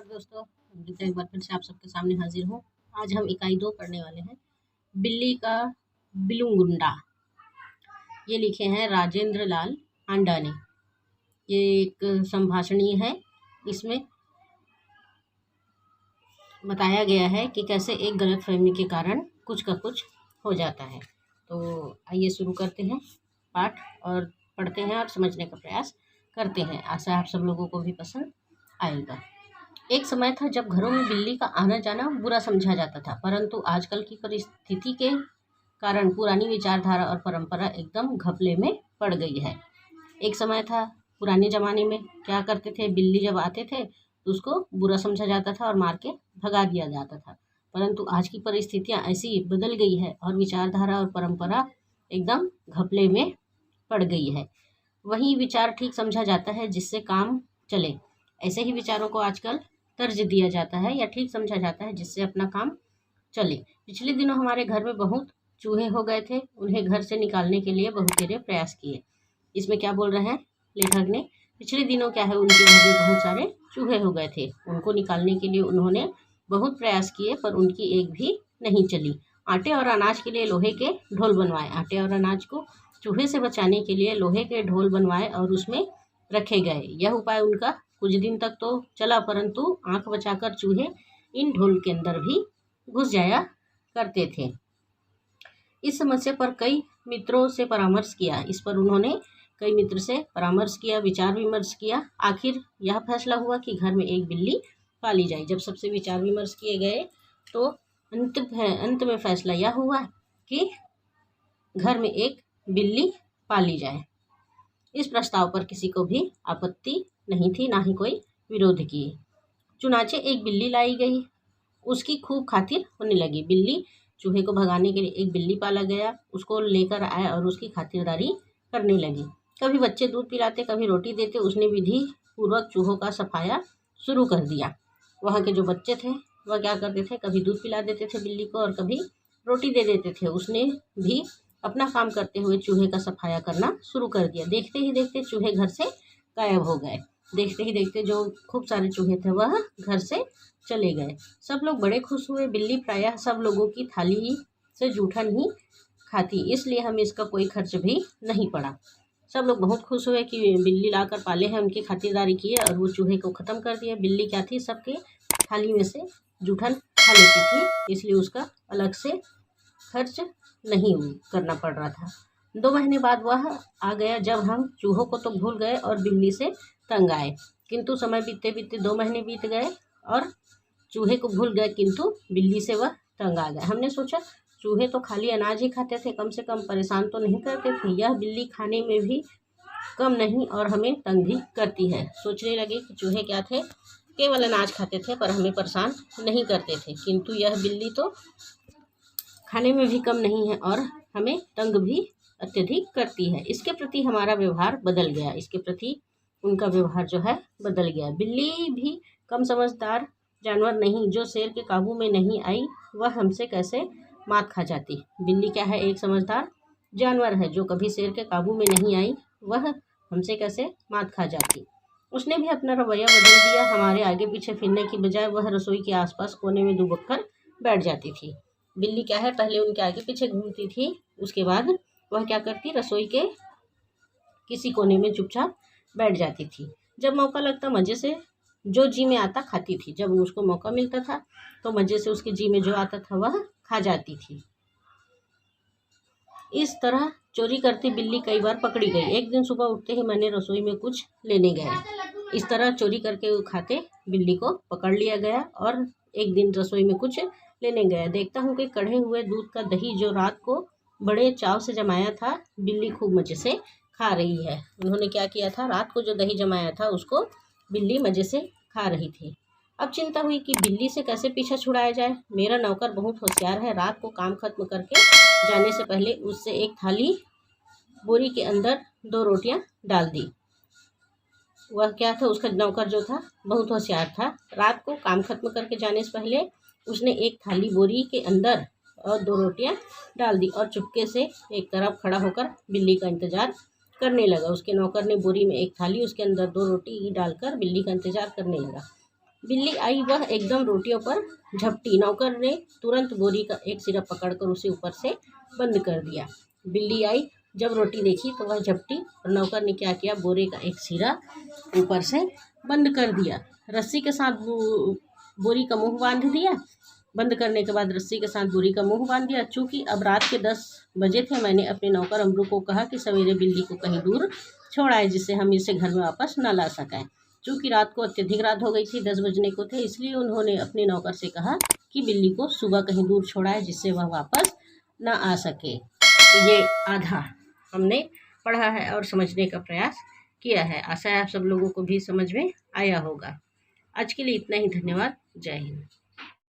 नमस्कार दोस्तों, गीता एक बार फिर से आप सबके सामने हाजिर हूँ। आज हम इकाई 2 पढ़ने वाले हैं। बिल्ली का बिलुंगुंडा। ये लिखे हैं राजेंद्र लाल आंडा ने। ये एक संभाषणीय है। इसमें बताया गया है कि कैसे एक गलतफहमी के कारण कुछ का कुछ हो जाता है। तो आइए शुरू करते हैं पाठ और पढ़ते हैं और समझने का प्रयास करते हैं। आशा है आप सब लोगों को भी पसंद आएगा। एक समय था जब घरों में बिल्ली का आना जाना बुरा समझा जाता था, परंतु आजकल की परिस्थिति के कारण पुरानी विचारधारा और परंपरा एकदम घपले में पड़ गई है। एक समय था, पुराने ज़माने में क्या करते थे, बिल्ली जब आते थे तो उसको बुरा समझा जाता था और मार के भगा दिया जाता था। परंतु आज की परिस्थितियाँ ऐसी बदल गई है और विचारधारा और परंपरा एकदम घपले में पड़ गई है। वही विचार ठीक समझा जाता है जिससे काम चले। ऐसे ही विचारों को आजकल तर्ज दिया जाता है या ठीक समझा जाता है जिससे अपना काम चले। पिछले दिनों हमारे घर में बहुत चूहे हो गए थे। उन्हें घर से निकालने के लिए बहुतेरे प्रयास किए। इसमें क्या बोल रहे हैं लेखक ने, पिछले दिनों क्या है, उनके घर में बहुत सारे चूहे हो गए थे। उनको निकालने के लिए उन्होंने बहुत प्रयास किए पर उनकी एक भी नहीं चली। आटे और अनाज के लिए लोहे के ढोल बनवाए। आटे और अनाज को चूहे से बचाने के लिए लोहे के ढोल बनवाए और उसमें रखे गए। यह उपाय उनका कुछ दिन तक तो चला, परंतु आंख बचाकर चूहे इन ढोल के अंदर भी घुस जाया करते थे। इस समस्या पर कई मित्रों से परामर्श किया। इस पर उन्होंने कई मित्र से परामर्श किया, विचार विमर्श किया। आखिर यह फैसला हुआ कि घर में एक बिल्ली पाली जाए। जब सबसे विचार विमर्श किए गए तो अंत में फैसला यह हुआ कि घर में एक बिल्ली पाली जाए। इस प्रस्ताव पर किसी को भी आपत्ति नहीं थी, ना ही कोई विरोध किए। चुनाचे एक बिल्ली लाई गई। उसकी खूब खातिर होने लगी। बिल्ली चूहे को भगाने के लिए एक बिल्ली पाला गया। उसको लेकर आए और उसकी खातिरदारी करने लगी। कभी बच्चे दूध पिलाते, कभी रोटी देते। उसने विधि पूर्वक चूहों का सफाया शुरू कर दिया। वहाँ के जो बच्चे थे वह क्या करते थे, कभी दूध पिला देते थे बिल्ली को और कभी रोटी दे देते थे। उसने भी अपना काम करते हुए चूहे का सफाया करना शुरू कर दिया। देखते ही देखते चूहे घर से गायब हो गए। देखते ही देखते जो खूब सारे चूहे थे वह घर से चले गए। सब लोग बड़े खुश हुए। बिल्ली प्रायः सब लोगों की थाली से जूठन ही खाती, इसलिए हमें इसका कोई खर्च भी नहीं पड़ा। सब लोग बहुत खुश हुए कि बिल्ली लाकर पाले हैं, उनकी खातिरदारी किए और वो चूहे को ख़त्म कर दिया। बिल्ली क्या थी, सबके थाली में से जूठन खा लेती थी, इसलिए उसका अलग से खर्च नहीं करना पड़ रहा था। 2 महीने बाद वह आ गया जब हम चूहों को तो भूल गए और बिल्ली से तंग आए। किंतु समय बीतते बीतते 2 महीने बीत गए और चूहे को भूल गए, किंतु बिल्ली से वह तंग आ गया। हमने सोचा चूहे तो खाली अनाज ही खाते थे, कम से कम परेशान तो नहीं करते थे। यह बिल्ली खाने में भी कम नहीं और हमें तंग भी करती है। सोचने लगे कि चूहे क्या थे, केवल अनाज खाते थे पर हमें परेशान नहीं करते थे, किंतु यह बिल्ली तो खाने में भी कम नहीं है और हमें तंग भी अत्यधिक करती है। इसके प्रति हमारा व्यवहार बदल गया। इसके प्रति उनका व्यवहार जो है बदल गया। बिल्ली भी कम समझदार जानवर नहीं। जो शेर के काबू में नहीं आई वह हमसे कैसे मात खा जाती। बिल्ली क्या है, एक समझदार जानवर है। जो कभी शेर के काबू में नहीं आई वह हमसे कैसे मात खा जाती। उसने भी अपना रवैया बदल दिया। हमारे आगे पीछे फिरने की बजाय वह रसोई के आसपास कोने में दुबक कर बैठ जाती थी। बिल्ली क्या है, पहले उनके आगे पीछे घूमती थी, उसके बाद वह क्या करती, रसोई के किसी कोने में चुपचाप बैठ जाती थी। जब मौका लगता मज़े से जो जी में आता खाती थी। जब उसको मौका मिलता था तो मज़े से उसके जी में जो आता था वह खा जाती थी। इस तरह चोरी करती बिल्ली कई बार पकड़ी गई। एक दिन सुबह उठते ही मैंने रसोई में कुछ लेने गया। इस तरह चोरी करके खाते बिल्ली को पकड़ लिया गया और एक दिन रसोई में कुछ लेने गया। देखता हूँ कि कढ़े हुए दूध का दही जो रात को बड़े चाव से जमाया था, बिल्ली खूब मज़े से खा रही है। उन्होंने क्या किया था, रात को जो दही जमाया था उसको बिल्ली मज़े से खा रही थी। अब चिंता हुई कि बिल्ली से कैसे पीछा छुड़ाया जाए। मेरा नौकर बहुत होशियार है। रात को काम खत्म करके जाने से पहले उससे एक थाली बोरी के अंदर 2 रोटियां डाल दी। वह क्या था, उसका नौकर जो था बहुत होशियार था। रात को काम खत्म करके जाने से पहले उसने एक थाली बोरी के अंदर और 2 रोटियां डाल दी और चुपके से एक तरफ खड़ा होकर बिल्ली का इंतजार करने लगा। उसके नौकर ने बोरी में एक थाली, उसके अंदर 2 रोटी डालकर बिल्ली का इंतजार करने लगा। बिल्ली आई, वह एकदम रोटियों पर झपटी। नौकर ने तुरंत बोरी का एक सिरा पकड़कर उसे ऊपर से बंद कर दिया। बिल्ली आई, जब रोटी देखी तो वह झपटी और नौकर ने क्या किया, बोरे का एक सिरा ऊपर से बंद कर दिया। रस्सी के साथ बोरी का मुंह बांध दिया। बंद करने के बाद रस्सी के साथ बोरी का मुंह बांध दिया। चूंकि अब रात के 10 बजे थे, मैंने अपने नौकर अमरू को कहा कि सवेरे बिल्ली को कहीं दूर छोड़ आए, जिससे हम इसे घर में वापस न ला सकें। चूंकि रात को अत्यधिक रात हो गई थी, 10 बजने को थे, इसलिए उन्होंने अपने नौकर से कहा कि बिल्ली को सुबह कहीं दूर छोड़ा है, जिससे वह वापस न आ सके। तो ये आधा हमने पढ़ा है और समझने का प्रयास किया है। आशा है आप सब लोगों को भी समझ में आया होगा। आज के लिए इतना ही। धन्यवाद। जय हिंद।